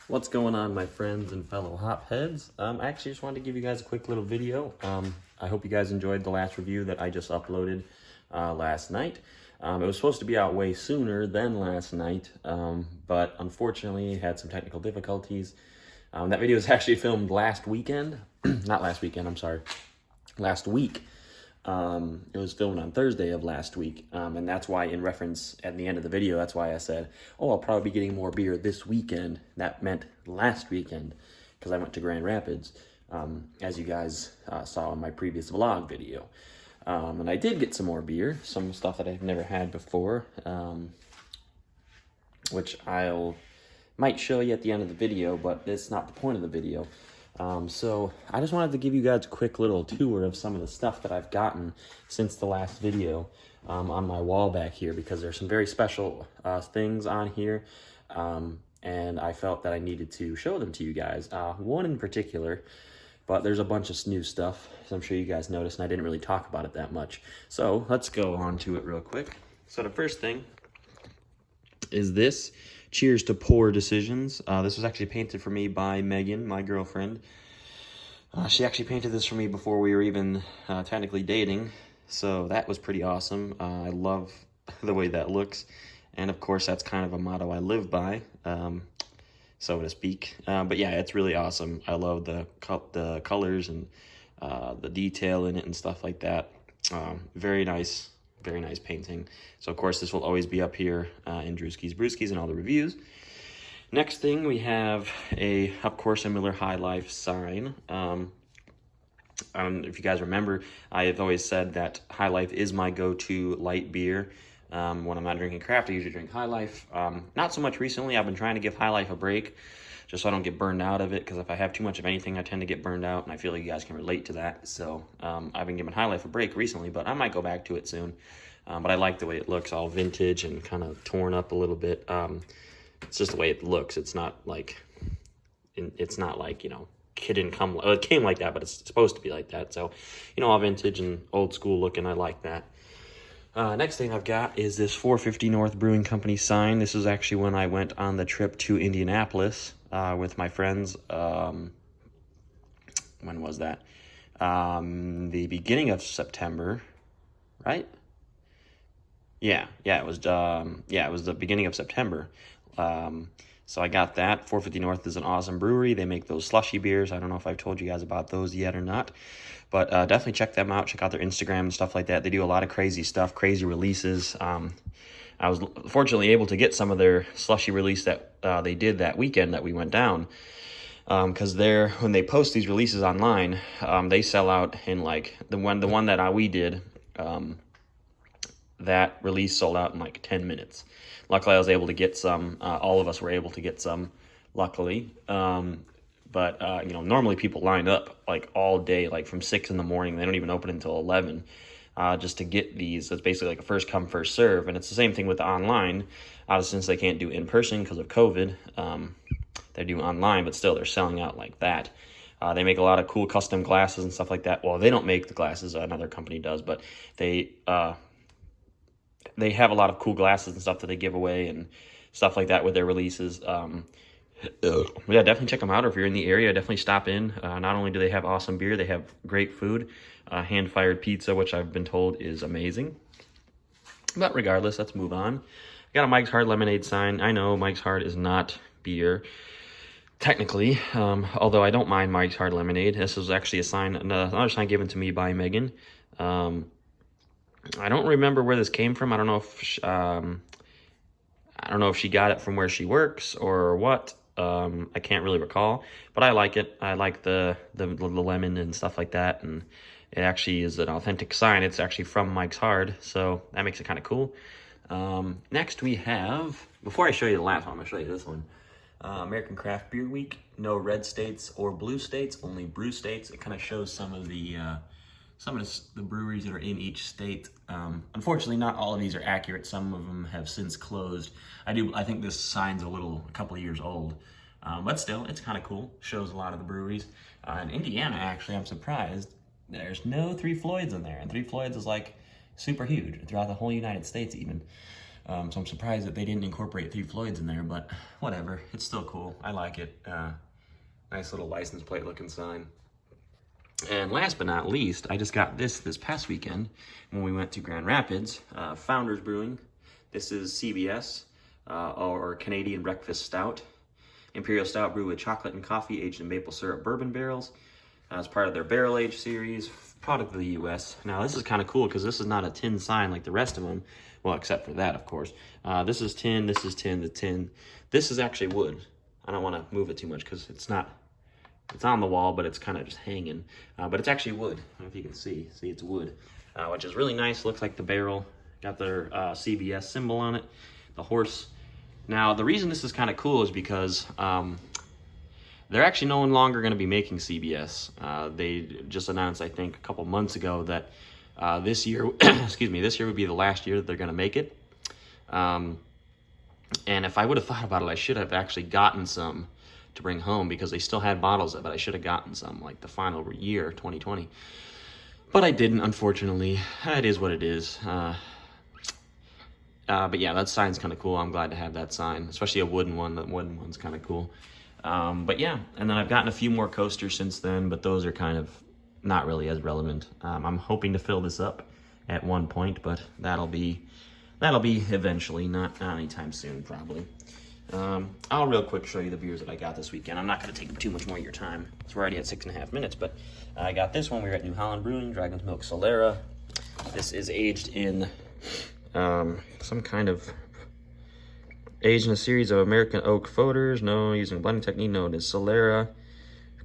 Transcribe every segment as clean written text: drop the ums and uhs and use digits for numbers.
What's going on, my friends and fellow hopheads? I actually just wanted to give you guys a quick little video. I hope you guys enjoyed the last review that I just uploaded last night. It was supposed to be out way sooner than last night, but unfortunately had some technical difficulties. That video was actually filmed last weekend. Not last weekend, I'm sorry. Last week. It was filmed on Thursday of last week, and that's why, in reference at the end of the video, that's why I said, oh, I'll probably be getting more beer this weekend. That meant last weekend, because I went to Grand Rapids, as you guys saw in my previous vlog video. And I did get some more beer, some stuff that I've never had before, which might show you at the end of the video, but it's not the point of the video. So I just wanted to give you guys a quick little tour of some of the stuff that I've gotten since the last video on my wall back here, because there's some very special things on here, and I felt that I needed to show them to you guys. One in particular, but there's a bunch of new stuff, as I'm sure you guys noticed, and I didn't really talk about it that much. So let's go on to it real quick. So the first thing is this. Cheers to Poor Decisions. This was actually painted for me by Megan, my girlfriend. She actually painted this for me before we were even technically dating, so that was pretty awesome. I love the way that looks, and of course that's kind of a motto I live by, so to speak. But yeah, it's really awesome. I love the colors and the detail in it and stuff like that. Very nice. Very nice painting. So of course this will always be up here in Brewski's and all the reviews. Next thing, we have of course a Miller High Life sign. If you guys remember, I have always said that High Life is my go-to light beer. When I'm not drinking craft, I usually drink High Life. Not so much recently. I've been trying to give High Life a break, just so I don't get burned out of it, because if I have too much of anything, I tend to get burned out, and I feel like you guys can relate to that. So I've been giving High Life a break recently, but I might go back to it soon. But I like the way it looks, all vintage and kind of torn up a little bit. It's just the way it looks. It's not like, you know, it came like that, but it's supposed to be like that. So, you know, all vintage and old school looking. I like that. Next thing I've got is this 450 North Brewing Company sign. This is actually when I went on the trip to Indianapolis with my friends. When was that? The beginning of September, right? Yeah, it was the beginning of September. So I got that. 450 North is an awesome brewery. They make those slushy beers. I don't know if I've told you guys about those yet or not, but definitely check them out. Check out their Instagram and stuff like that. They do a lot of crazy stuff, crazy releases. I was fortunately able to get some of their slushy release that they did that weekend that we went down, because when they post these releases online, they sell out in like the one that we did. That release sold out in like 10 minutes. Luckily, I was able to get some. All of us were able to get some, luckily. But you know, normally people line up like all day, like from 6 in the morning. They don't even open until 11, just to get these. It's basically like a first come, first serve. And it's the same thing with the online. Since they can't do in person because of COVID, they do online, but still they're selling out like that. They make a lot of cool custom glasses and stuff like that. Well, they don't make the glasses; another company does, but they have a lot of cool glasses and stuff that they give away and stuff like that with their releases. Yeah, definitely check them out. Or if you're in the area, definitely stop in. Not only do they have awesome beer, they have great food, hand-fired pizza, which I've been told is amazing. But regardless, let's move on. I got a Mike's Hard Lemonade sign. I know Mike's Hard is not beer, technically, although I don't mind Mike's Hard Lemonade. This is actually a sign, another sign given to me by Megan. I don't remember where this came from. I don't know if she got it from where she works or what. I can't really recall, but I like it. I like the lemon and stuff like that, and it actually is an authentic sign. It's actually from Mike's Hard, so that makes it kind of cool. Next we have, before I show you the last one, I'm gonna show you this one. American Craft Beer Week. No red states or blue states, only brew states. It kind of shows some of the breweries that are in each state. Unfortunately, not all of these are accurate. Some of them have since closed. I think this sign's a couple of years old, but still, it's kind of cool. Shows a lot of the breweries. In Indiana, actually, I'm surprised there's no Three Floyds in there, and Three Floyds is like super huge throughout the whole United States even. So I'm surprised that they didn't incorporate 3 Floyds in there, but whatever. It's still cool. I like it. Nice little license plate looking sign. And last but not least, I just got this past weekend when we went to Grand Rapids. Founders Brewing. This is CBS, or Canadian Breakfast Stout. Imperial Stout brewed with chocolate and coffee, aged in maple syrup bourbon barrels. As part of their barrel age series, product of the U.S. Now this is kind of cool because this is not a tin sign like the rest of them. Well, except for that, of course. This is tin, this is tin, the tin. This is actually wood. I don't want to move it too much because it's on the wall, but it's kind of just hanging. But it's actually wood. I don't know if you can see. See, it's wood, which is really nice. Looks like the barrel. Got their CBS symbol on it, the horse. Now, the reason this is kind of cool is because they're actually no longer going to be making CBS. They just announced, I think, a couple months ago that this year, excuse me, this year would be the last year that they're going to make it. And if I would have thought about it, I should have actually gotten some to bring home because they still had bottles of it. I should have gotten some like the final year, 2020. But I didn't, unfortunately. It is what it is. But yeah, that sign's kind of cool. I'm glad to have that sign, especially a wooden one. The wooden one's kind of cool. But yeah, and then I've gotten a few more coasters since then, but those are kind of not really as relevant. I'm hoping to fill this up at one point, but that'll be eventually, not anytime soon, probably. I'll real quick show you the beers that I got this weekend. I'm not going to take too much more of your time. We're already at 6.5 minutes, but I got this one. We were at New Holland Brewing, Dragon's Milk Solera. This is aged in some kind of aged in a series of American oak foeders, using a blending technique known as Solera,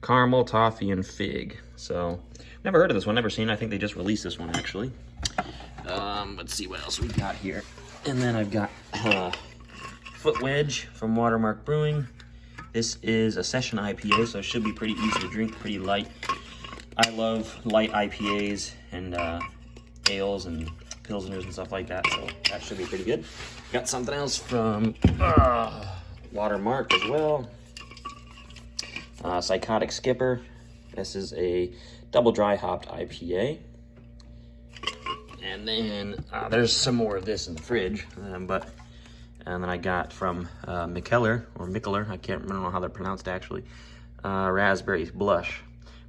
caramel, toffee, and fig. So, never heard of this one, never seen it. I think they just released this one, actually. Let's see what else we got here. And then I've got Foot Wedge from Watermark Brewing. This is a session IPA, so it should be pretty easy to drink, pretty light. I love light IPAs and ales and pilsners and stuff like that, so that should be pretty good. Got something else from Watermark as well. Psychotic Skipper. This is a double dry hopped IPA. And then there's some more of this in the fridge, and then I got from Mikkeller, I don't know how they're pronounced actually, Raspberry Blush.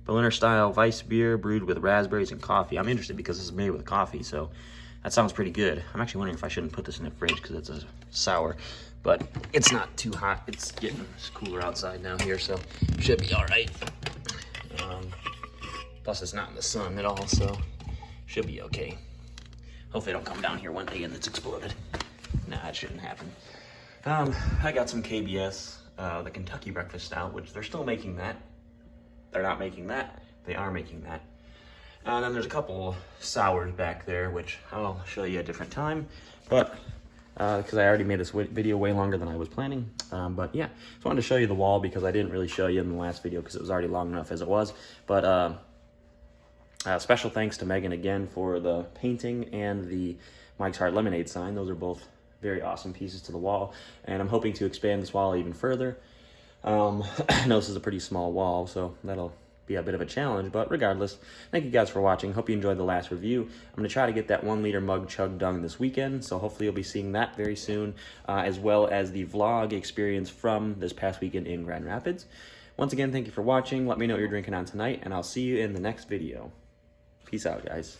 Berliner style Weiss beer brewed with raspberries and coffee. I'm interested because this is made with coffee, so that sounds pretty good. I'm actually wondering if I shouldn't put this in the fridge because it's a sour, but it's not too hot. It's getting cooler outside now here, so should be all right. Plus it's not in the sun at all, so should be okay. Hopefully it don't come down here one day and it's exploded. Nah, it shouldn't happen. I got some KBS, the Kentucky Breakfast Stout, which they're still making that. They're not making that. They are making that. And then there's a couple sours back there, which I'll show you at a different time. But, because I already made this video way longer than I was planning. But yeah, just wanted to show you the wall because I didn't really show you in the last video because it was already long enough as it was. But special thanks to Megan again for the painting and the Mike's Hard Lemonade sign. Those are both very awesome pieces to the wall. And I'm hoping to expand this wall even further. I know this is a pretty small wall, so that'll be a bit of a challenge, but regardless, thank you guys for watching. Hope you enjoyed the last review. I'm going to try to get that 1 liter mug chug done this weekend, so hopefully you'll be seeing that very soon, as well as the vlog experience from this past weekend in Grand Rapids. Once again, thank you for watching. Let me know what you're drinking on tonight, and I'll see you in the next video. Peace out, guys.